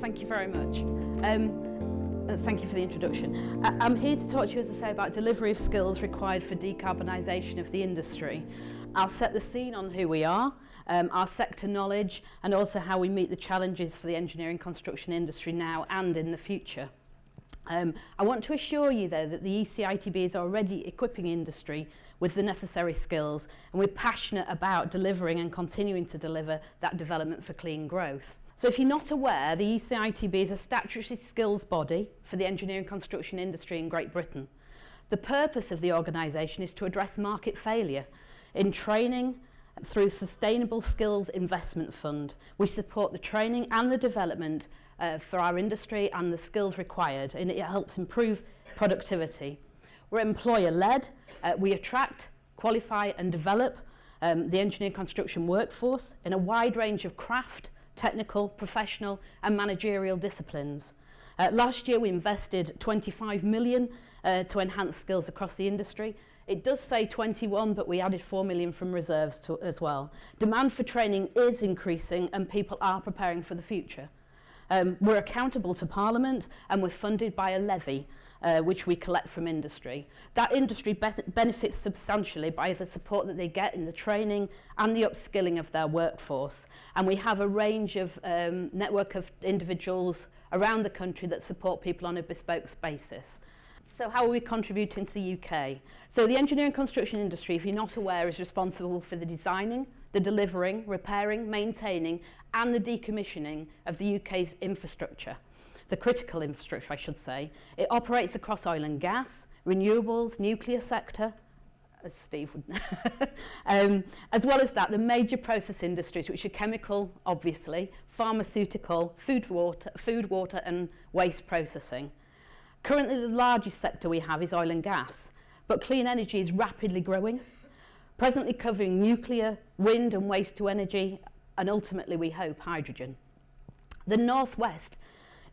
Thank you very much. Thank you for the introduction. I'm here to talk to you, as I say, about delivery of skills required for decarbonisation of the industry. I'll set the scene on who we are, our sector knowledge, and also how we meet the challenges for the engineering construction industry now and in the future. I want to assure you, though, that the ECITB is already equipping industry with the necessary skills, and we're passionate about delivering and continuing to deliver that development for clean growth. So if you're not aware, the ECITB is a statutory skills body for the engineering construction industry in Great Britain. The purpose of the organisation is to address market failure in training through Sustainable Skills Investment Fund. We support the training and the development for our industry and the skills required, and it helps improve productivity. We're employer-led. We attract, qualify and develop the engineering construction workforce in a wide range of craft, technical, professional and managerial disciplines. Last year we invested 25 million to enhance skills across the industry. It does say 21, but we added 4 million from reserves as well. Demand for training is increasing and people are preparing for the future. We're accountable to Parliament and we're funded by a levy which we collect from industry. That industry benefits substantially by the support that they get in the training and the upskilling of their workforce. And we have a range of network of individuals around the country that support people on a bespoke basis. So how are we contributing to the UK? So the engineering construction industry, if you're not aware, is responsible for the designing, the delivering, repairing, maintaining and the decommissioning of the UK's infrastructure. The critical infrastructure, I should say. It operates across oil and gas, renewables, nuclear sector, as Steve would know. As well as that, the major process industries, which are chemical, obviously, pharmaceutical, food, water and waste processing. Currently, the largest sector we have is oil and gas, but clean energy is rapidly growing, presently covering nuclear, wind and waste to energy, and ultimately, we hope, hydrogen. The Northwest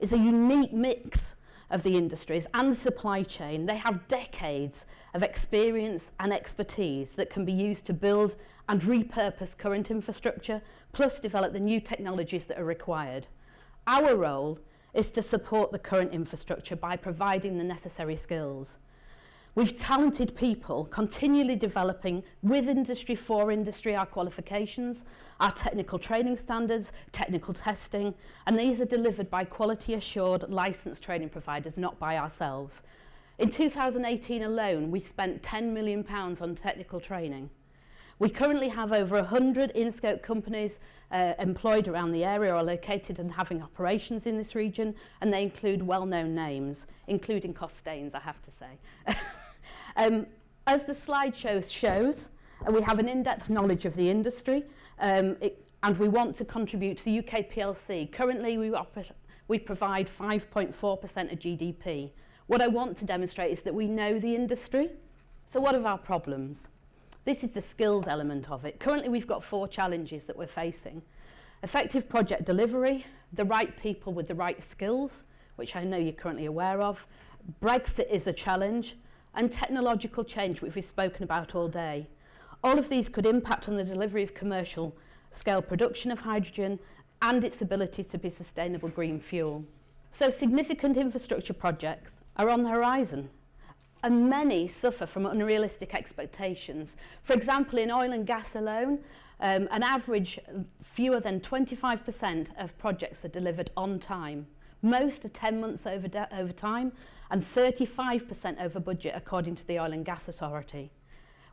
is a unique mix of the industries and the supply chain. They have decades of experience and expertise that can be used to build and repurpose current infrastructure, plus develop the new technologies that are required. Our role is to support the current infrastructure by providing the necessary skills. We've talented people continually developing with industry, for industry, our qualifications, our technical training standards, technical testing, and these are delivered by quality assured licensed training providers, not by ourselves. In 2018 alone, we spent £10 million on technical training. We currently have over 100 in-scope companies employed around the area or located and having operations in this region, and they include well-known names, including Costains, I have to say. As the slide shows, we have an in-depth knowledge of the industry, and we want to contribute to the UK PLC. Currently, we provide 5.4% of GDP. What I want to demonstrate is that we know the industry. So what are our problems? This is the skills element of it. Currently, we've got 4 challenges that we're facing. Effective project delivery, the right people with the right skills, which I know you're currently aware of. Brexit is a challenge, and technological change, which we've spoken about all day. All of these could impact on the delivery of commercial scale production of hydrogen and its ability to be sustainable green fuel. So significant infrastructure projects are on the horizon, and many suffer from unrealistic expectations. For example, in oil and gas alone, an average fewer than 25% of projects are delivered on time. Most are 10 months over time and 35% over budget, according to the Oil and Gas Authority.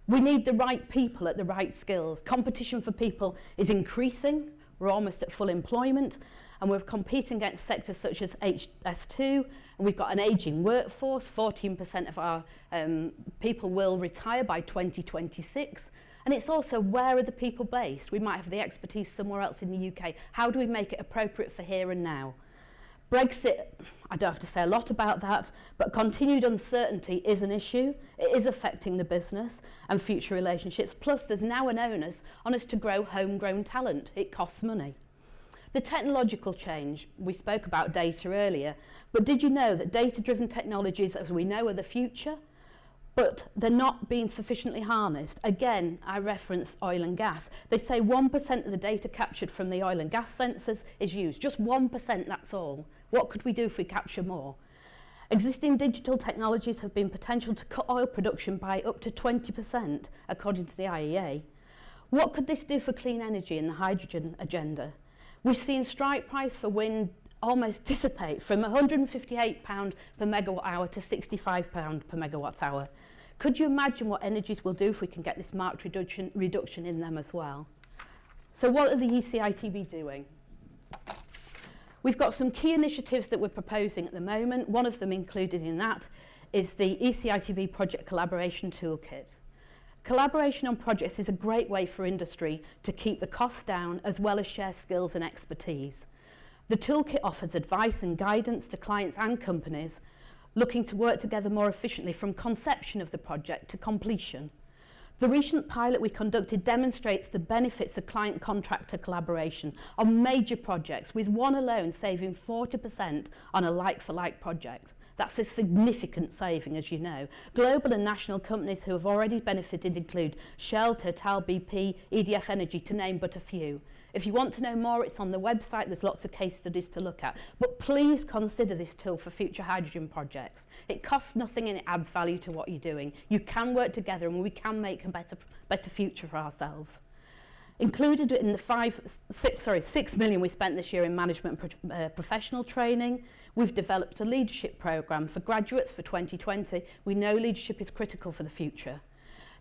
We need the right people at the right skills. Competition for people is increasing. We're almost at full employment, and we're competing against sectors such as HS2, and we've got an ageing workforce. 14% of our people will retire by 2026. And it's also, where are the people based? We might have the expertise somewhere else in the UK. How do we make it appropriate for here and now? Brexit, I don't have to say a lot about that, but continued uncertainty is an issue. It is affecting the business and future relationships. Plus, there's now an onus on us to grow homegrown talent. It costs money. The technological change, we spoke about data earlier, but did you know that data-driven technologies, as we know, are the future? but they're not being sufficiently harnessed. Again, I reference oil and gas. They say 1% of the data captured from the oil and gas sensors is used. Just 1%, that's all. What could we do if we capture more? Existing digital technologies have been potential to cut oil production by up to 20%, according to the IEA. What could this do for clean energy and the hydrogen agenda? We've seen strike price for wind almost dissipate from £158 per megawatt hour to £65 per megawatt hour. Could you imagine what energies will do if we can get this marked reduction in them as well? So what are the ECITB doing? We've got some key initiatives that we're proposing at the moment. One of them included in that is the ECITB Project Collaboration Toolkit. Collaboration on projects is a great way for industry to keep the costs down as well as share skills and expertise. The toolkit offers advice and guidance to clients and companies looking to work together more efficiently from conception of the project to completion. The recent pilot we conducted demonstrates the benefits of client-contractor collaboration on major projects, with one alone saving 40% on a like-for-like project. That's a significant saving, as you know. Global and national companies who have already benefited include Shell, Total, BP, EDF Energy, to name but a few. If you want to know more, it's on the website. There's lots of case studies to look at. But please consider this tool for future hydrogen projects. It costs nothing and it adds value to what you're doing. You can work together and we can make a better future for ourselves. Included in the 6 million we spent this year in management professional training, we've developed a leadership programme for graduates for 2020. We know leadership is critical for the future.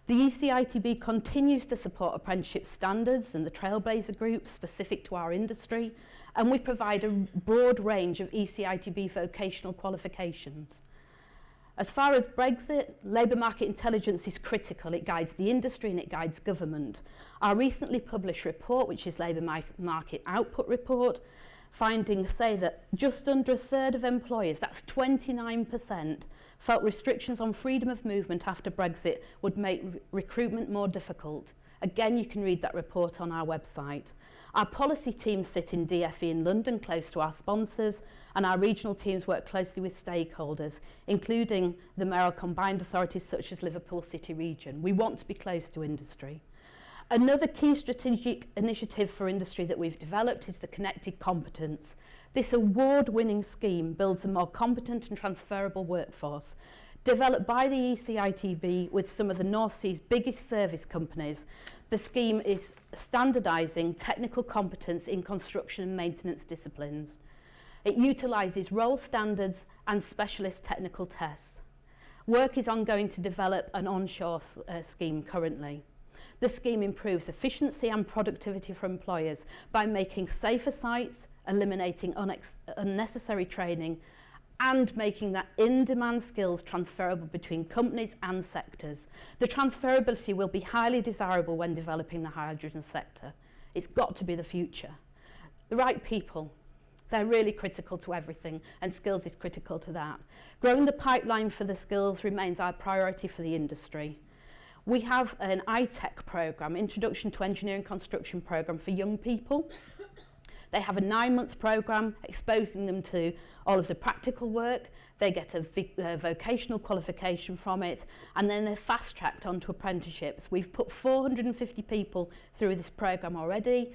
The ECITB continues to support apprenticeship standards and the trailblazer groups specific to our industry, and we provide a broad range of ECITB vocational qualifications. As far as Brexit, labour market intelligence is critical. It guides the industry and it guides government. Our recently published report, which is Labour Market Output Report, findings say that just under a third of employers, that's 29%, felt restrictions on freedom of movement after Brexit would make recruitment more difficult. Again, you can read that report on our website. Our policy teams sit in DFE in London, close to our sponsors, and our regional teams work closely with stakeholders, including the mayoral combined authorities such as Liverpool City Region. We want to be close to industry. Another key strategic initiative for industry that we've developed is the Connected Competence. This award-winning scheme builds a more competent and transferable workforce. Developed by the ECITB with some of the North Sea's biggest service companies, the scheme is standardising technical competence in construction and maintenance disciplines. It utilises role standards and specialist technical tests. Work is ongoing to develop an onshore scheme currently. The scheme improves efficiency and productivity for employers by making safer sites, eliminating unnecessary training, and making that in-demand skills transferable between companies and sectors. The transferability will be highly desirable when developing the hydrogen sector. It's got to be the future. The right people, they're really critical to everything, and skills is critical to that. Growing the pipeline for the skills remains our priority for the industry. We have an ITEC programme, Introduction to Engineering Construction programme for young people. They have a 9-month programme exposing them to all of the practical work. They get a vocational qualification from it, and then they're fast-tracked onto apprenticeships. We've put 450 people through this programme already.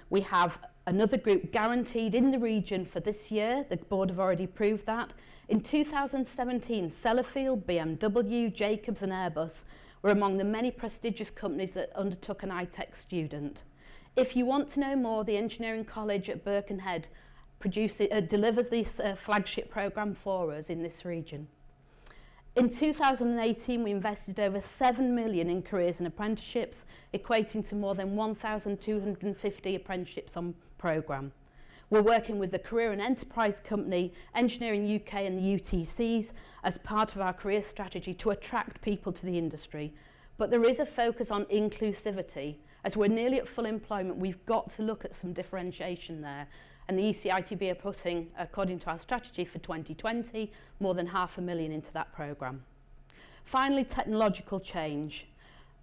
We have another group guaranteed in the region for this year. The board have already approved that. In 2017, Sellafield, BMW, Jacobs and Airbus were among the many prestigious companies that undertook an ITEC student. If you want to know more, the Engineering College at Birkenhead delivers this flagship programme for us in this region. In 2018, we invested over 7 million in careers and apprenticeships, equating to more than 1,250 apprenticeships on programme. We're working with the Career and Enterprise Company, Engineering UK and the UTCs as part of our career strategy to attract people to the industry. But there is a focus on inclusivity. As we're nearly at full employment, we've got to look at some differentiation there. And the ECITB are putting, according to our strategy for 2020, more than £500,000 into that programme. Finally, technological change.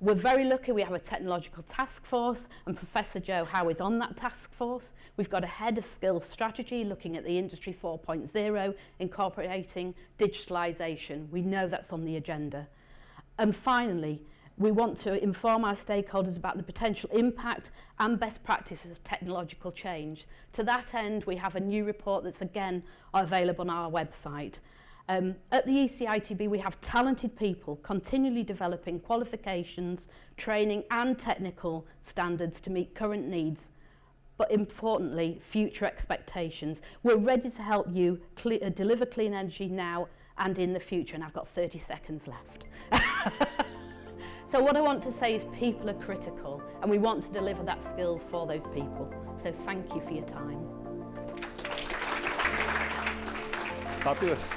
We're very lucky we have a technological task force, and Professor Joe Howe is on that task force. We've got a head of skills strategy looking at the Industry 4.0, incorporating digitalisation. We know that's on the agenda. And finally, we want to inform our stakeholders about the potential impact and best practices of technological change. To that end, we have a new report that's again available on our website. At the ECITB, we have talented people continually developing qualifications, training and technical standards to meet current needs, but importantly, future expectations. We're ready to help you deliver clean energy now and in the future, and I've got 30 seconds left. So what I want to say is people are critical, and we want to deliver that skills for those people. So thank you for your time. Fabulous.